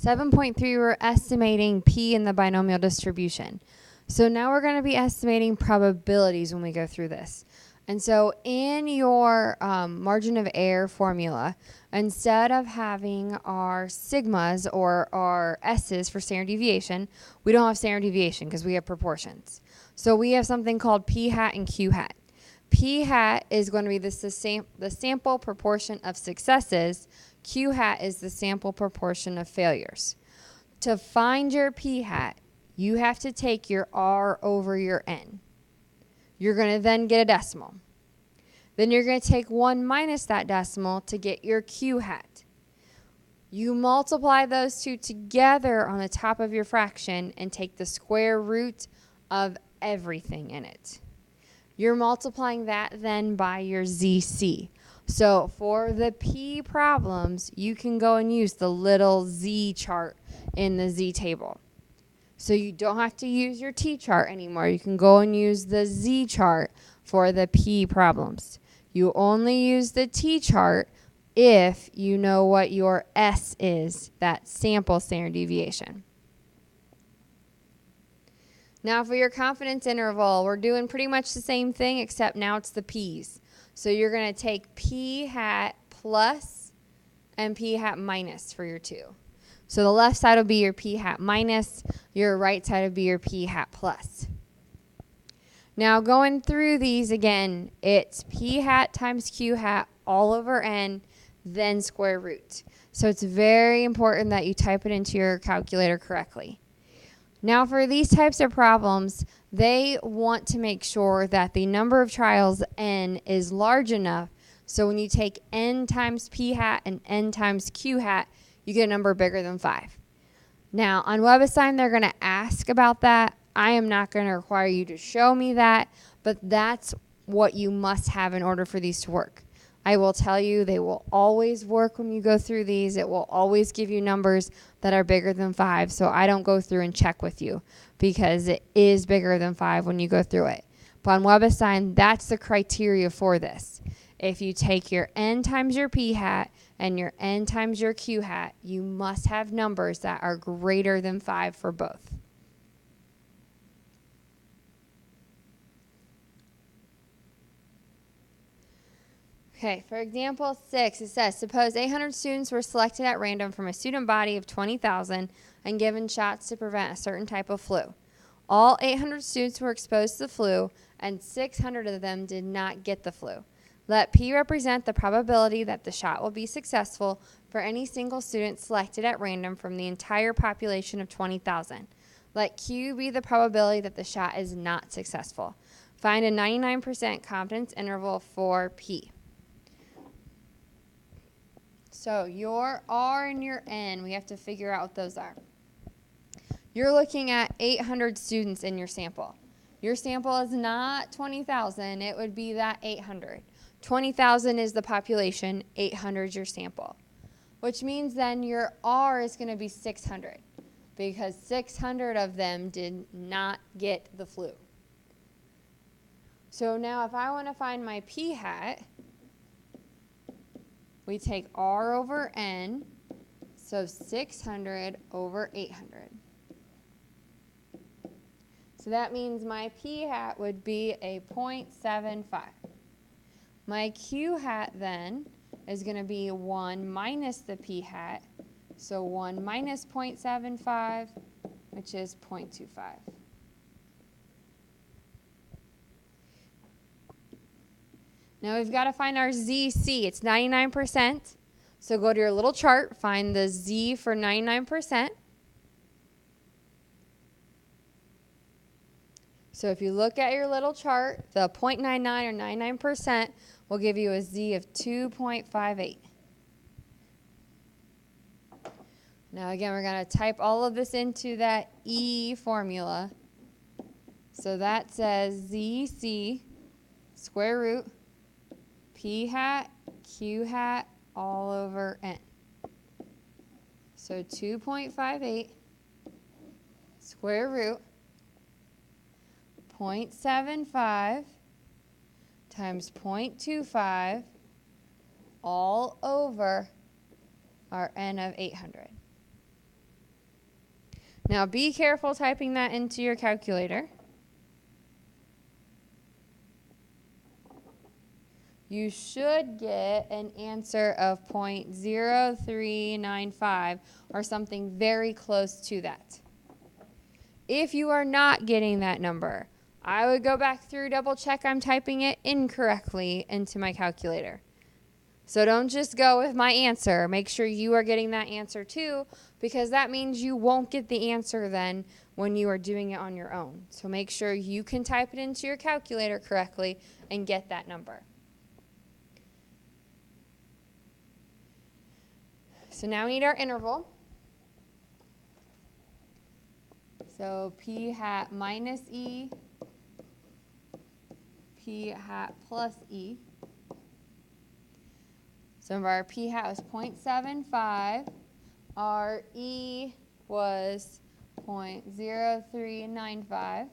7.3, we're estimating P in the binomial distribution. So now we're going to be estimating probabilities when we go through this. And so in your margin of error formula, instead of having our sigmas or our s's for standard deviation, we don't have standard deviation because we have proportions. So we have something called p hat and q hat. P hat is going to be the sample proportion of successes. Q hat is the sample proportion of failures. To find your p hat, you have to take your r over your n. You're going to then get a decimal. Then you're going to take 1 minus that decimal to get your q hat. You multiply those two together on the top of your fraction and take the square root of everything in it. You're multiplying that then by your ZC. So for the P problems, you can go and use the little Z chart in the Z table. So you don't have to use your T chart anymore. You can go and use the Z chart for the P problems. You only use the T chart if you know what your S is, that sample standard deviation. Now for your confidence interval, we're doing pretty much the same thing except now it's the P's. So you're going to take P hat plus and P hat minus for your 2. So the left side will be your P hat minus, your right side will be your P hat plus. Now going through these again, it's P hat times Q hat all over n, then square root. So it's very important that you type it into your calculator correctly. Now for these types of problems, they want to make sure that the number of trials n is large enough so when you take n times p hat and n times q hat, you get a number bigger than 5. Now on WebAssign, they're going to ask about that. I am not going to require you to show me that, but that's what you must have in order for these to work. I will tell you they will always work when you go through these. It will always give you numbers that are bigger than 5, so I don't go through and check with you because it is bigger than 5 when you go through it. But on WebAssign, that's the criteria for this. If you take your n times your p hat and your n times your q hat, you must have numbers that are greater than 5 for both. Okay, for example 6, it says, suppose 800 students were selected at random from a student body of 20,000 and given shots to prevent a certain type of flu. All 800 students were exposed to the flu, and 600 of them did not get the flu. Let P represent the probability that the shot will be successful for any single student selected at random from the entire population of 20,000. Let Q be the probability that the shot is not successful. Find a 99% confidence interval for P. So your R and your N, we have to figure out what those are. You're looking at 800 students in your sample. Your sample is not 20,000. It would be that 800. 20,000 is the population. 800 is your sample. Which means then your R is going to be 600 because 600 of them did not get the flu. So now if I want to find my P hat, we take R over N, so 600 over 800. So that means my P hat would be a 0.75. My Q hat then is going to be 1 minus the P hat, so 1 minus 0.75, which is 0.25. Now we've got to find our ZC. It's 99%. So go to your little chart, find the Z for 99%. So if you look at your little chart, the 0.99 or 99% will give you a Z of 2.58. Now again, we're going to type all of this into that E formula. So that says ZC square root P hat, Q hat, all over N. So 2.58 square root 0.75 times 0.25 all over our N of 800. Now be careful typing that into your calculator. You should get an answer of 0.0395 or something very close to that. If you are not getting that number, I would go back through, double check I'm typing it incorrectly into my calculator. So don't just go with my answer. Make sure you are getting that answer too, because that means you won't get the answer then when you are doing it on your own. So make sure you can type it into your calculator correctly and get that number. So now we need our interval. So p hat minus e, p hat plus e. So our p hat was 0.75. Our e was 0.0395.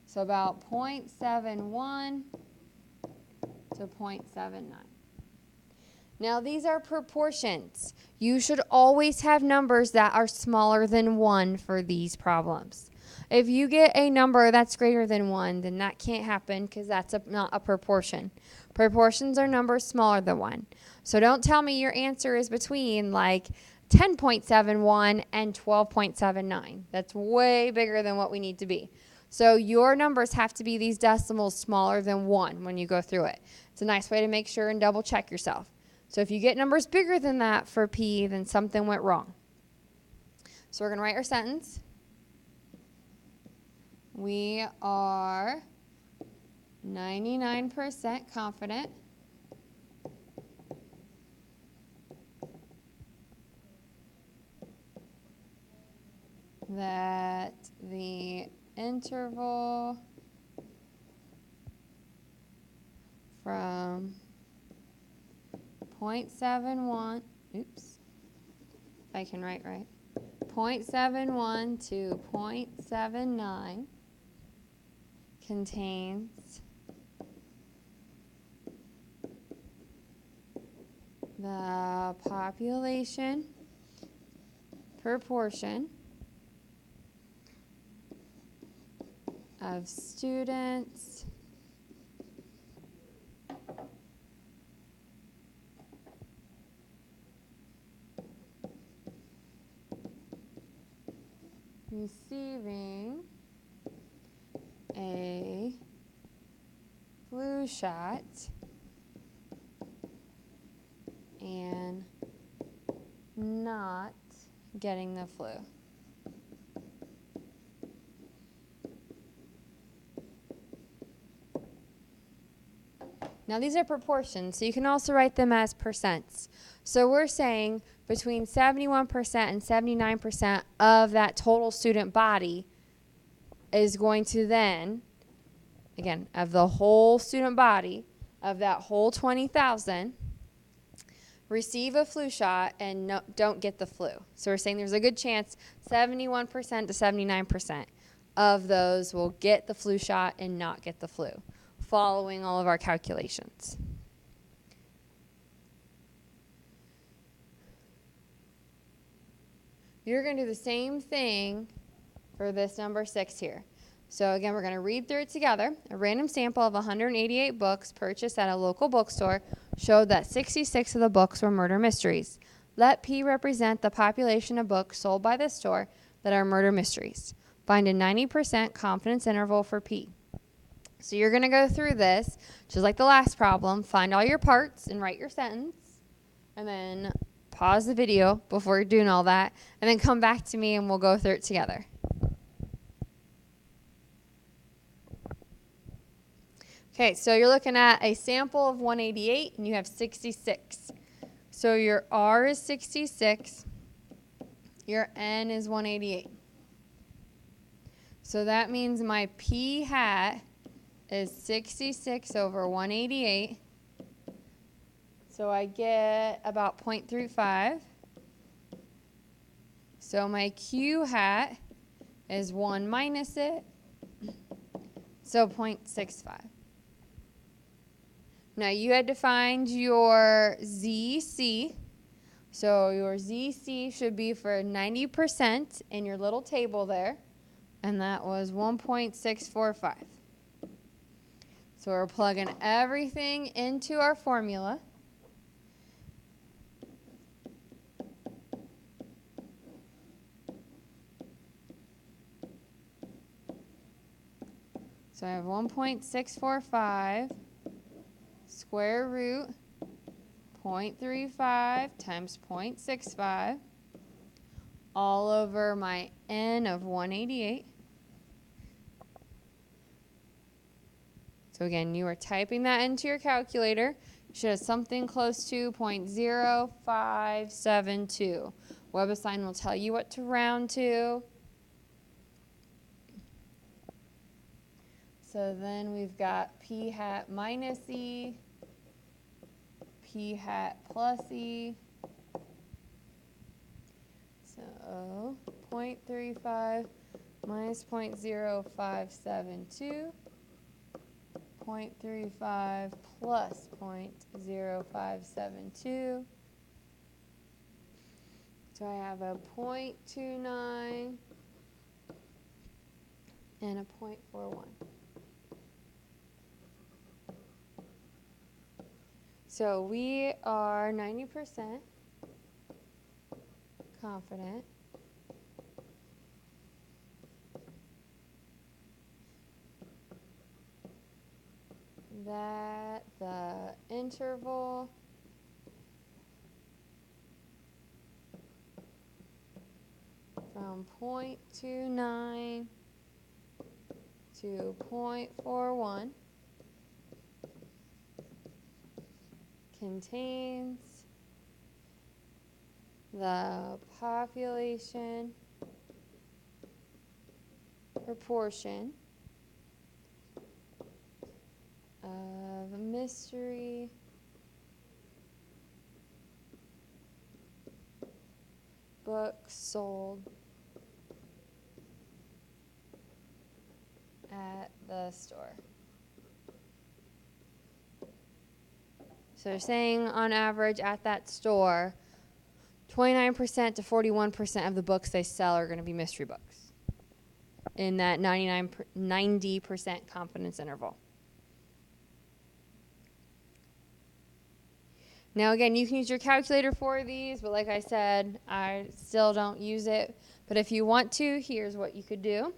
So about 0.71 to 0.79. Now these are proportions. You should always have numbers that are smaller than 1 for these problems. If you get a number that's greater than 1, then that can't happen because that's not a proportion. Proportions are numbers smaller than 1. So don't tell me your answer is between like 10.71 and 12.79. That's way bigger than what we need to be. So your numbers have to be these decimals smaller than 1 when you go through it. It's a nice way to make sure and double check yourself. So if you get numbers bigger than that for P, then something went wrong. So we're going to write our sentence. We are 99% confident that the interval from 0.71, oops, if I can write right, 0.71 to 0.79 contains the population proportion of students receiving a flu shot and not getting the flu. Now these are proportions, so you can also write them as percents. So we're saying between 71% and 79% of that total student body is going to then, again, of the whole student body, of that whole 20,000, receive a flu shot and don't get the flu. So we're saying there's a good chance 71% to 79% of those will get the flu shot and not get the flu, following all of our calculations. You're going to do the same thing for this number 6 here. So again, we're going to read through it together. A random sample of 188 books purchased at a local bookstore showed that 66 of the books were murder mysteries. Let P represent the population of books sold by this store that are murder mysteries. Find a 90% confidence interval for P. So you're going to go through this, just like the last problem, find all your parts and write your sentence, and then pause the video before you're doing all that, and then come back to me and we'll go through it together. Okay, so you're looking at a sample of 188 and you have 66. So your R is 66, your N is 188. So that means my P hat is 66 over 188. So I get about 0.35. So my Q hat is 1 minus it, so 0.65. Now you had to find your ZC. So your ZC should be for 90% in your little table there. And that was 1.645. So we're plugging everything into our formula. So I have 1.645 square root 0.35 times 0.65 all over my n of 188. So again, you are typing that into your calculator. You should have something close to 0.0572. WebAssign will tell you what to round to. So then we've got p hat minus e, p hat plus e. So 0.35 minus 0.0572. 0.35 plus 0.0572. So I have a 0.29 and a 0.41. So we are 90% confident that the interval from 0.29 to 0.41 contains the population proportion of mystery books sold at the store. So they're saying on average at that store, 29% to 41% of the books they sell are going to be mystery books in that 90% confidence interval. Now again, you can use your calculator for these, but like I said, I still don't use it. But if you want to, here's what you could do.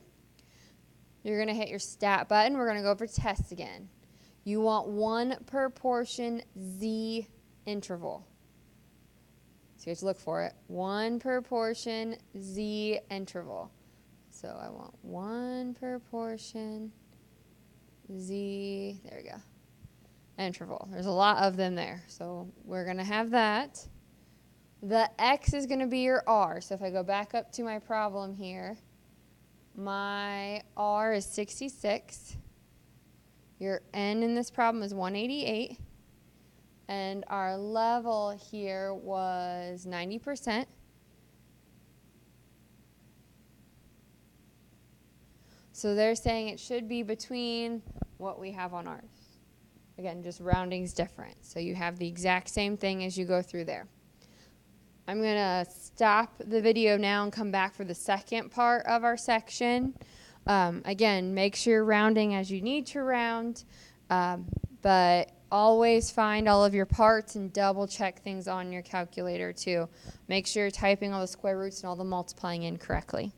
You're going to hit your stat button. We're going to go over test again. You want one per portion Z interval. So you have to look for it. One per portion Z interval. So I want one per portion Z, there we go, interval. There's a lot of them there. So we're going to have that. The X is going to be your R. So if I go back up to my problem here, my R is 66. Your N in this problem is 188. And our level here was 90%. So they're saying it should be between what we have on ours. Again, just rounding's different. So you have the exact same thing as you go through there. I'm going to stop the video now and come back for the second part of our section. Again, make sure you're rounding as you need to round, but always find all of your parts and double check things on your calculator too. Make sure you're typing all the square roots and all the multiplying in correctly.